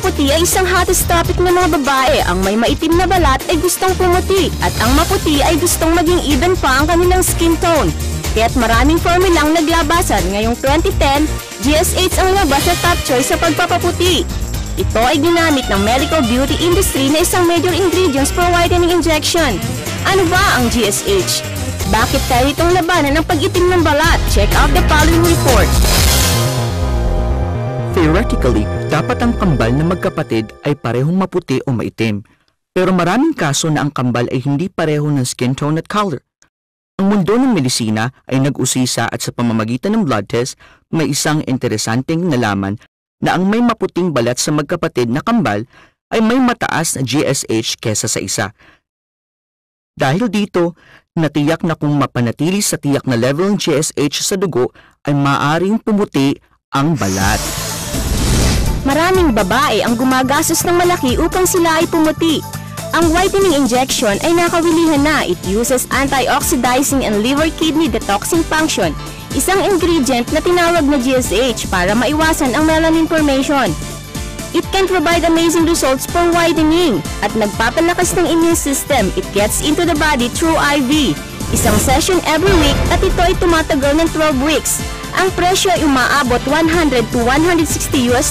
pagpapaputi ay isang hottest topic ng mga babae. Ang may maitim na balat ay gustong pumuti at ang maputi ay gustong maging even pa ang kanilang skin tone. Kaya't maraming formulang naglabasan. Ngayong 2010, GS8 ang labas na top choice sa pagpapaputi. Ito ay ginamit ng medical beauty industry na isang major ingredients for whitening injection. Ano ba ang GSH? Bakit tayo itong labanan ng pag-itim ng balat? Check out the following report. Theoretically, dapat ang kambal na magkapatid ay parehong maputi o maitim. Pero maraming kaso na ang kambal ay hindi pareho ng skin tone at color. Ang mundo ng medisina ay nag-usisa at sa pamamagitan ng blood test, may isang interesanteng nalaman na ang may maputing balat sa magkapatid na kambal ay may mataas na GSH kesa sa isa. Dahil dito, natiyak na kung mapanatili sa tiyak na level ng GSH sa dugo ay maaaring pumuti ang balat. Maraming babae ang gumagastos ng malaki upang sila ay pumuti. Ang whitening injection ay nakawilihan na. It uses antioxidizing and liver kidney detoxing function, isang ingredient na tinawag na GSH para maiwasan ang melanin formation. It can provide amazing results for whitening at nagpapalakas ng immune system. It gets into the body through IV. Isang session every week at ito ay tumatagal ng 12 weeks. Ang presyo ay umaabot $100 to $160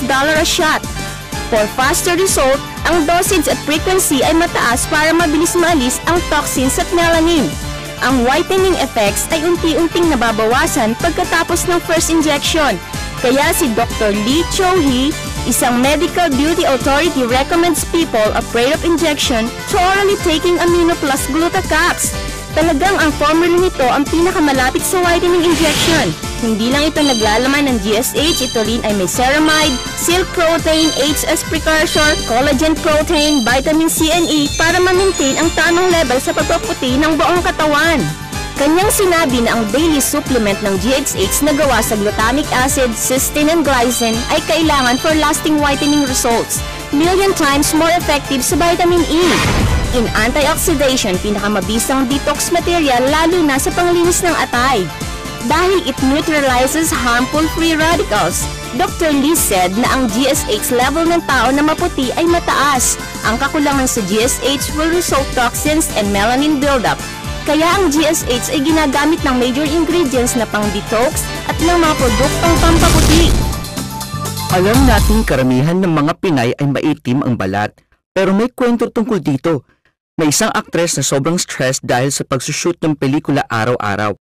a shot. For faster result, ang dosage at frequency ay mataas para mabilis maalis ang toxins at melanin. Ang whitening effects ay unti-unting nababawasan pagkatapos ng first injection. Kaya si Dr. Lee Cho-hee, isang medical beauty authority, recommends people afraid of injection to orally taking Amino Plus Glutacaps. Talagang ang formula nito ang pinakamalapit sa whitening injection. Hindi lang ito naglalaman ng GSH, ito rin ay may ceramide, silk protein, HS precursor, collagen protein, vitamin C and E para ma-maintain ang tamang level sa pagpaputi ng buong katawan. Kanyang sinabi na ang daily supplement ng GSH na gawa sa glutamic acid, cysteine and glycine ay kailangan for lasting whitening results, million times more effective sa vitamin E. In antioxidation, pinakamabisang detox material lalo na sa panglinis ng atay. Dahil it neutralizes harmful free radicals. Dr. Lee said na ang GSH level ng tao na maputi ay mataas. Ang kakulangan sa GSH will result toxins and melanin buildup. Kaya ang GSH ay ginagamit ng major ingredients na pang-detox at ng mga produktong pampaputi. Alam natin karamihan ng mga Pinay ay maitim ang balat. Pero may kwento tungkol dito. May isang aktres na sobrang stressed dahil sa pagsushoot ng pelikula araw-araw.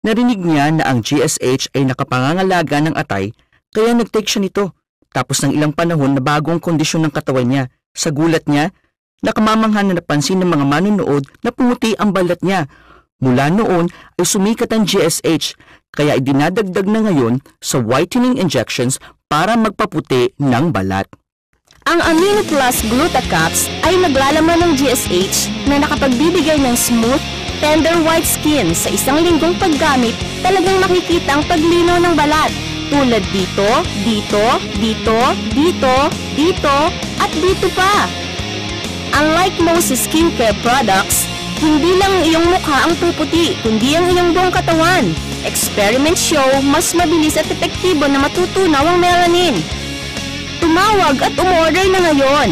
Narinig niya na ang GSH ay nakapangangalaga ng atay, kaya nag-take siya nito. Tapos ng ilang panahon na bago ang kondisyon ng katawan niya. Sa gulat niya, nakamamangha na napansin ng mga manonood na pumuti ang balat niya. Mula noon ay sumikat ang GSH, kaya idinadagdag na ngayon sa whitening injections para magpaputi ng balat. Ang Amino Plus Glutacaps ay naglalaman ng GSH na nakapagbibigay ng smooth, tender white skin. Sa isang linggong paggamit, talagang makikita ang paglinaw ng balat. Tulad dito, dito, dito, dito, dito, at dito pa. Unlike most skincare products, hindi lang ang iyong mukha ang puputi, kundi ang iyong buong katawan. Experiments show mas mabilis at epektibo na matutunaw ang melanin. Tumawag at umorder na ngayon.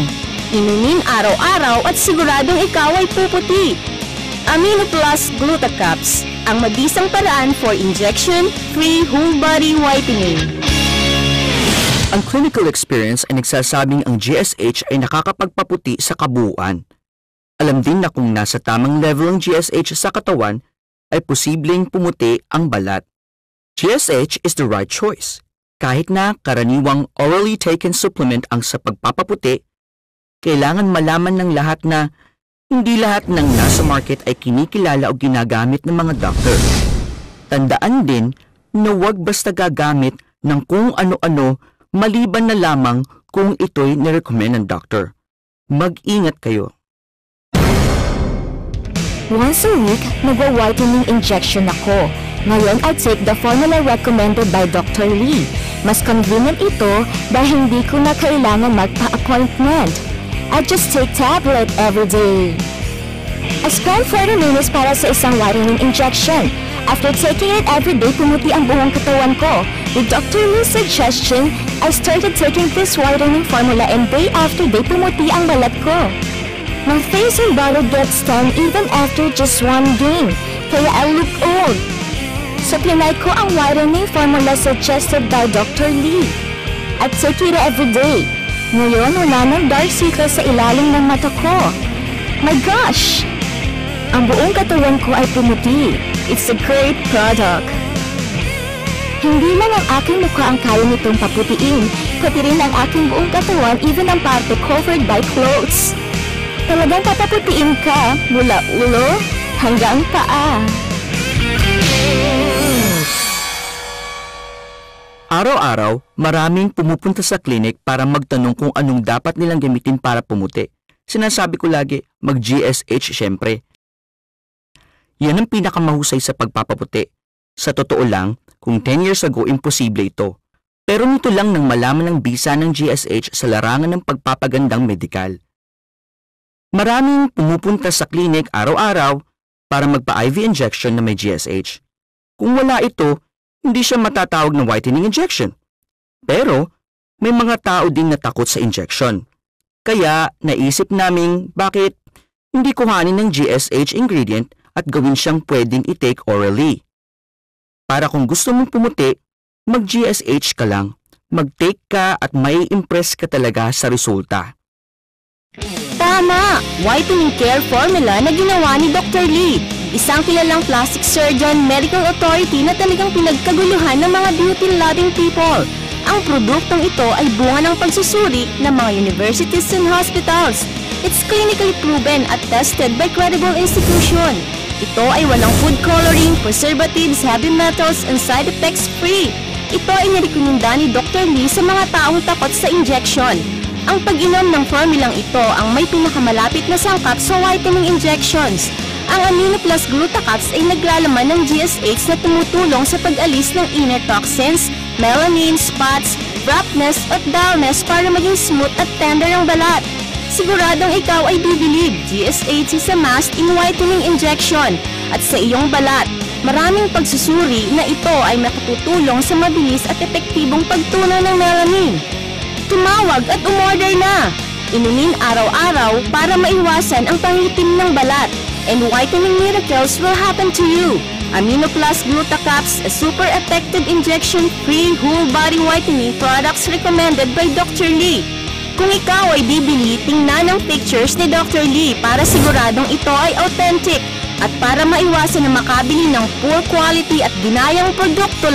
Inumin araw-araw at siguradong ikaw ay puputi. Amino Plus Glutacaps, ang mabisang paraan for injection-free whole-body whitening. Ang clinical experience ay nagsasabing ang GSH ay nakakapagpaputi sa kabuuan. Alam din na kung nasa tamang level ang GSH sa katawan, ay posibleng pumuti ang balat. GSH is the right choice. Kahit na karaniwang orally taken supplement ang sa pagpapaputi, kailangan malaman ng lahat na hindi lahat ng nasa market ay kinikilala o ginagamit ng mga doktor. Tandaan din na huwag basta gagamit ng kung ano-ano maliban na lamang kung ito'y nirecommend ng doktor. Mag-ingat kayo. Once a week, nagwa-whitening injection ako. Ngayon, I take the formula recommended by Dr. Lee. Mas convenient ito dahil hindi ko na kailangan magpa-appointment. I just take tablet every day. I spend 40 minutes para sa isang whitening injection. After taking it every day, pumuti ang buong katawan ko. With Dr. Lee's suggestion, I started taking this whitening formula and day after day pumuti ang balat ko. My face and body gets tan even after just one game, kaya I look old. So pinay ko ang whitening formula suggested by Dr. Lee. I take it every day. Ngayon wala ng dark circles sa ilalim ng mata ko. My gosh! Ang buong katawan ko ay pumuti. It's a great product. Hindi lang ang aking mukha ang kaya nitong paputiin, pati rin ang aking buong katawan, even ang parte covered by clothes. Talagang papaputiin ka mula ulo hanggang paa. Araw-araw, maraming pumupunta sa klinik para magtanong kung anong dapat nilang gamitin para pumuti. Sinasabi ko lagi, mag-GSH syempre. Yan ang pinakamahusay sa pagpapaputi. Sa totoo lang, kung 10 years ago, imposible ito. Pero nito lang nang malaman ng bisa ng GSH sa larangan ng pagpapagandang medikal. Maraming pumupunta sa klinik araw-araw para magpa-IV injection na may GSH. Kung wala ito, hindi siya matatawag na whitening injection. Pero, may mga tao din na takot sa injection. Kaya, naisip naming bakit hindi kuhanin ng GSH ingredient at gawin siyang pwedeng i-take orally. Para kung gusto mong pumuti, mag-GSH ka lang. Mag-take ka at may impress ka talaga sa resulta. Tama! Whitening Care Formula na ginawa ni Dr. Lee. Isang kilalang plastic surgeon, medical authority na talagang pinagkaguluhan ng mga beauty-loving people. Ang produktong ito ay bunga ng pagsusuri ng mga universities and hospitals. It's clinically proven at tested by credible institution. Ito ay walang food coloring, preservatives, heavy metals, and side effects free. Ito ay nirekomenda ni Dr. Lee sa mga taong takot sa injection. Ang pag-inom ng formulang ito ang may pinakamalapit na sangkap sa whitening injections. Ang Amino Plus Glutacaps ay naglalaman ng GSH na tumutulong sa pag-alis ng inner toxins, melanin, spots, roughness at dullness para maging smooth at tender ang balat. Siguradong ikaw ay bibilib. GSH is a must in whitening injection at sa iyong balat. Maraming pagsusuri na ito ay makatutulong sa mabilis at epektibong pagtunaw ng melanin. Tumawag at umorder na! Inumin araw-araw para maiwasan ang pangitim ng balat. And whitening miracles will happen to you. Amino Plus Glutacaps, a super effective injection-free whole body whitening products recommended by Dr. Lee. Kung ikaw ay bibili, tingnan ang pictures ni Dr. Lee para siguradong ito ay authentic at para maiwasan na makabili ng poor quality at ginayang produkto